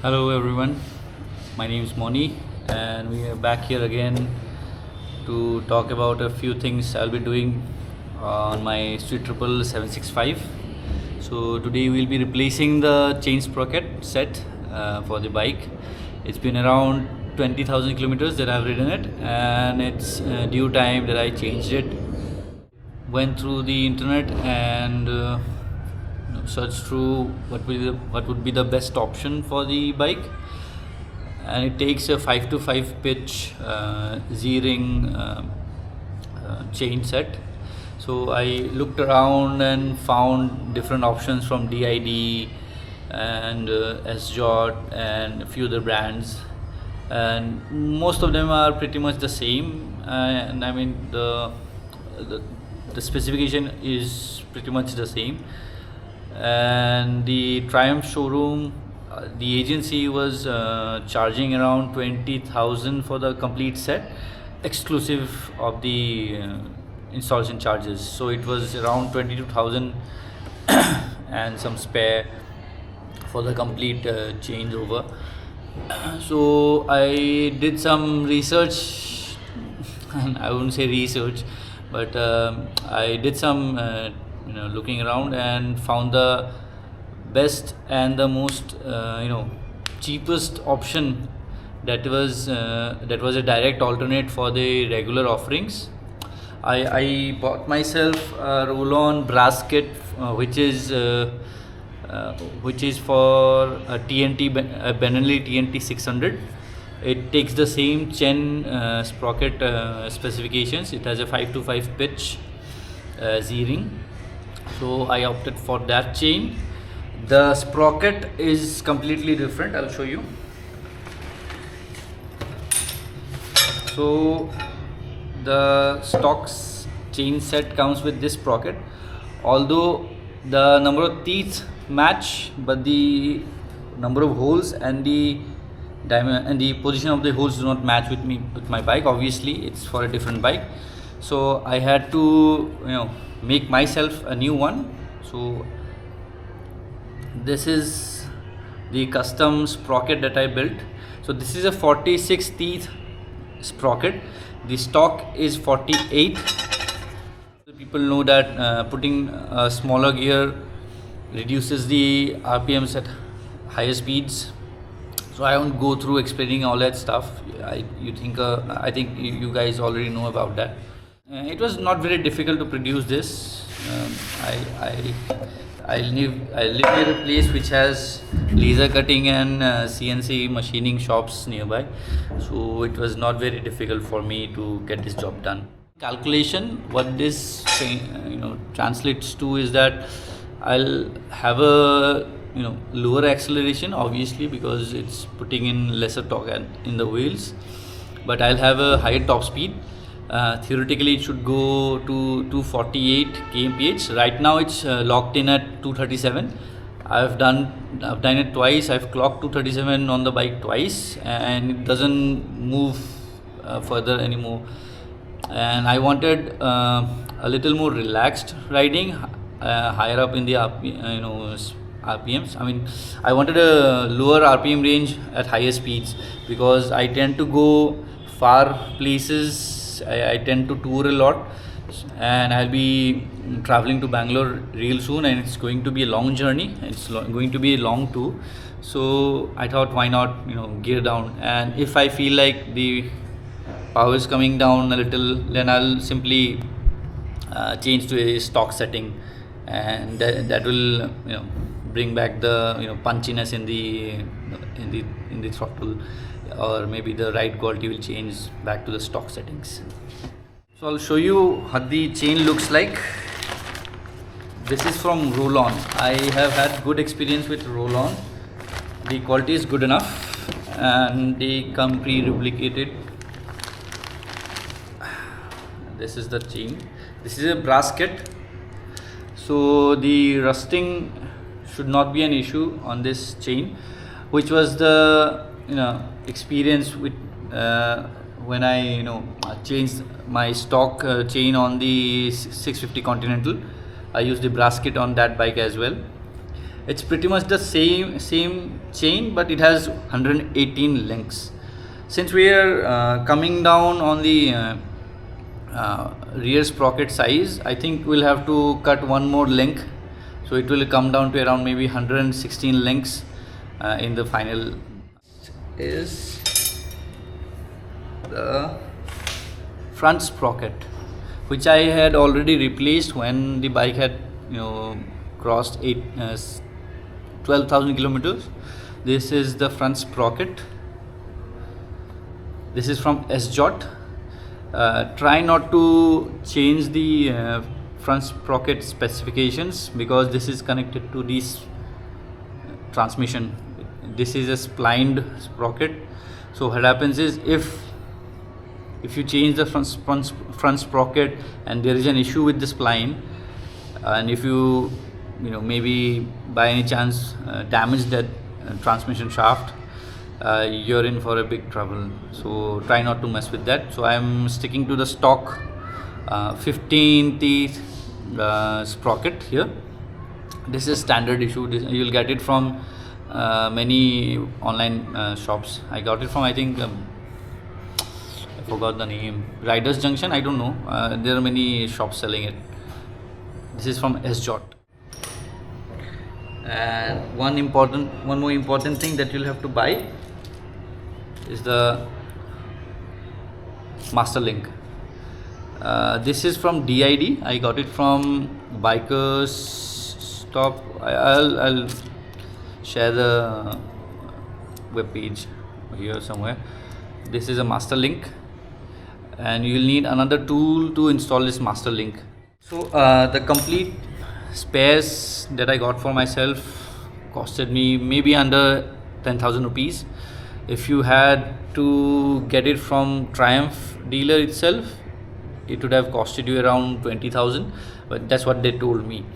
Hello everyone, my name is Moni and we are back here again to talk about a few things I'll be doing on my Street Triple 765. So today we'll be replacing the chain sprocket set for the bike. It's been around 20,000 kilometers that I've ridden it, and it's due time that I changed it. Went through the internet and searched through what would be the best option for the bike, and it takes a 5 to 5 pitch Z-ring chain set. So I looked around and found different options from DID and SJOT and a few other brands, and most of them are pretty much the same. And I mean the specification is pretty much the same. And the Triumph showroom, the agency was charging around 20,000 for the complete set, exclusive of the installation charges. So it was around 22,000 and some spare for the complete changeover. So I did some research, and I wouldn't say research, but I did some looking around and found the best and the most cheapest option that was a direct alternate for the regular offerings. I bought myself a roll-on brass kit which is for a Benelli TNT 600. It takes the same chain sprocket specifications. It has a 5 to 5 pitch Z-ring. So I opted for that chain. The sprocket is completely different. I'll show you. So the stocks chain set comes with this sprocket. Although the number of teeth match, but the number of holes and the diamond and the position of the holes do not match with my bike. Obviously, it's for a different bike. So I had to make myself a new one. So this is the custom sprocket that I built. So this is a 46 teeth sprocket. The stock is 48. People know that putting a smaller gear reduces the RPMs at higher speeds. So I won't go through explaining all that stuff. I think you guys already know about that. It was not very difficult to produce this. I live near a place which has laser cutting and CNC machining shops nearby, so it was not very difficult for me to get this job done. Calculation, what this translates to is that I'll have a lower acceleration, obviously, because it's putting in lesser torque in the wheels, but I'll have a higher top speed. Theoretically it should go to 248 kmph. Right now it's locked in at 237. I've done it twice. I've clocked 237 on the bike twice, and it doesn't move further anymore. And I wanted a little more relaxed riding, higher up in the RPMs. I mean, I wanted a lower RPM range at higher speeds, because I tend to go far places. I tend to tour a lot, and I'll be traveling to Bangalore real soon, and it's going to be a long journey. It's going to be a long tour. So I thought, why not gear down, and if I feel like the power is coming down a little, then I'll simply change to a stock setting, and that will bring back the punchiness in the throttle, or maybe the ride quality will change back to the stock settings. So I'll show you how the chain looks like. This is from Roll-On. I have had good experience with Roll-On. The quality is good enough, and they come pre-lubricated. This is the chain. This is a brass kit, so the rusting should not be an issue on this chain, which was the experience with when I changed my stock chain on the 650 Continental. I used the brass kit on that bike as well. It's pretty much the same chain, but it has 118 links. Since we are coming down on the rear sprocket size, I think we'll have to cut one more link, so it will come down to around maybe 116 links in the final. Is the front sprocket, which I had already replaced when the bike had crossed 12,000 kilometers. This is the front sprocket. This is from SJOT. Try not to change the front sprocket specifications, because this is connected to this transmission. This is a splined sprocket. So what happens is, if you change the front sprocket and there is an issue with the spline, and if you maybe by any chance damage that transmission shaft, you're in for a big trouble. So try not to mess with that. So I'm sticking to the stock 15 teeth sprocket here. This is standard issue. You'll get it from many online shops. I got it from, I think, I forgot the name, Riders Junction, I don't know. There are many shops selling it. This is from SJOT. And one more important thing that you'll have to buy is the master link. This is from DID. I got it from Bikers Stop. I'll share the web page here somewhere. This is a master link, and you'll need another tool to install this master link. So the complete spares that I got for myself costed me maybe under 10,000 rupees. If you had to get it from Triumph dealer itself, it would have costed you around 20,000, but that's what they told me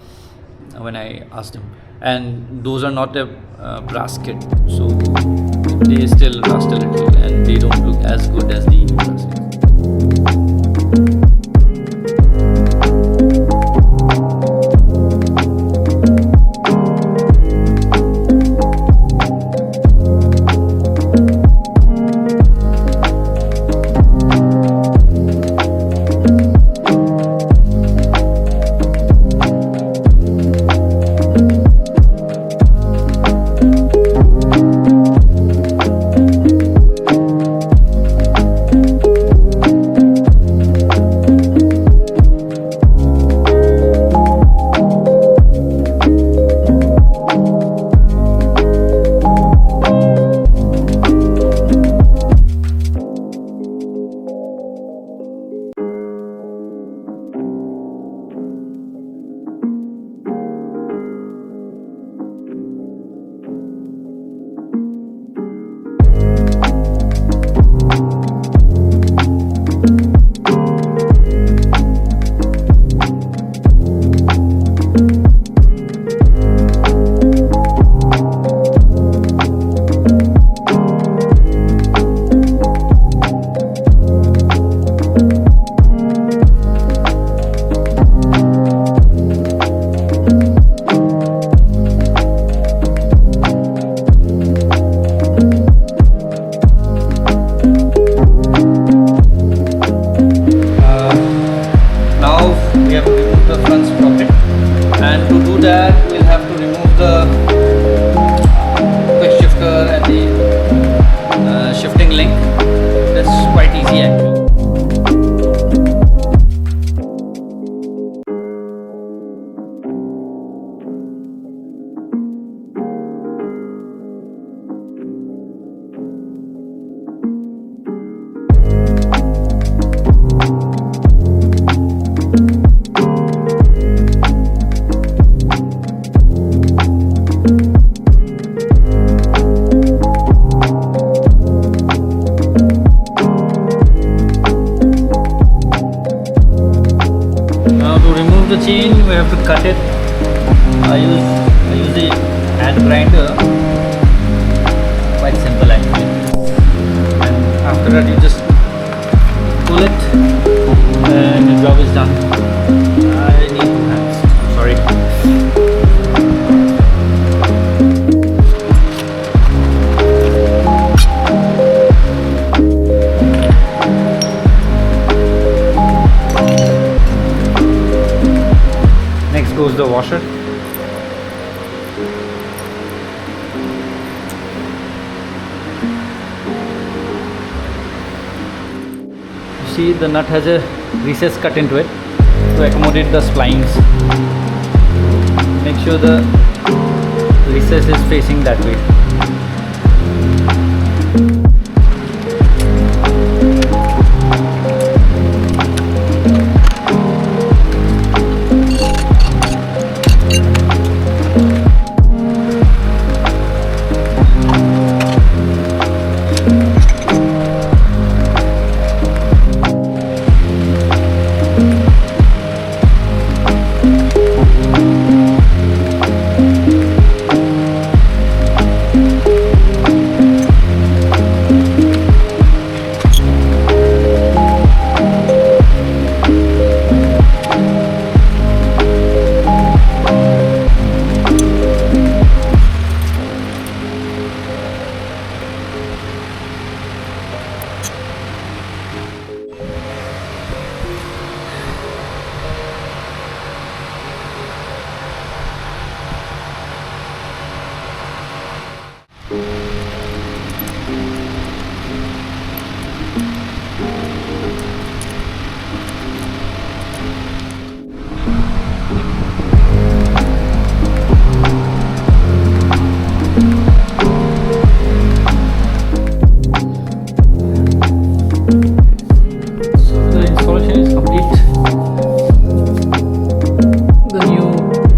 when I asked them. And those are not a brass kit, so they still rust a little and they don't look as good as the brass kit. The chain, we have to cut it. I use the hand grinder. Quite simple actually. And after that you just pull it and the job is done. I need two hands. Sorry. close the washer. See, the nut has a recess cut into it to accommodate the splines. Make sure the recess is facing that way.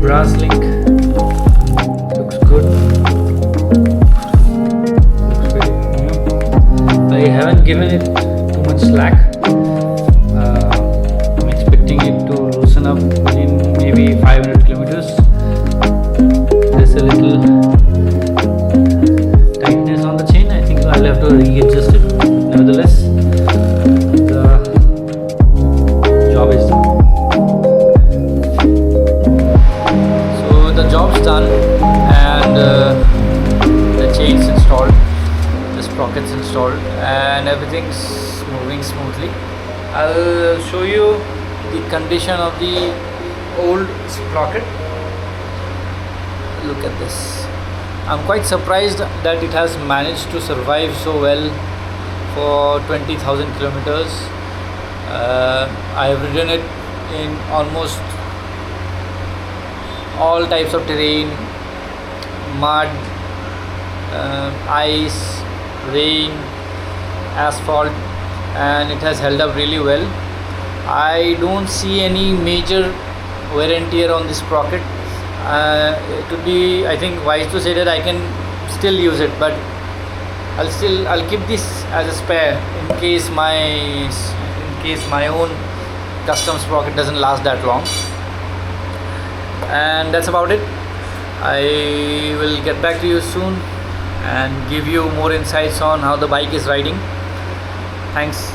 Brass link looks good. Looks very new. I haven't given it too much slack. I'm expecting it to loosen up within maybe 500 kilometers. There's a little tightness on the chain. I think I'll have to readjust it. Nevertheless, the job is done. The job's done and the chain's installed, the sprockets installed, and everything's moving smoothly. I'll show you the condition of the old sprocket. Look at this. I'm quite surprised that it has managed to survive so well for 20,000 kilometers. I have ridden it in almost all types of terrain, mud, ice, rain, asphalt, and it has held up really well. I don't see any major wear and tear on this sprocket. It would be, I think, wise to say that I can still use it, but I'll keep this as a spare in case my own custom sprocket doesn't last that long. And that's about it. I will get back to you soon and give you more insights on how the bike is riding. Thanks.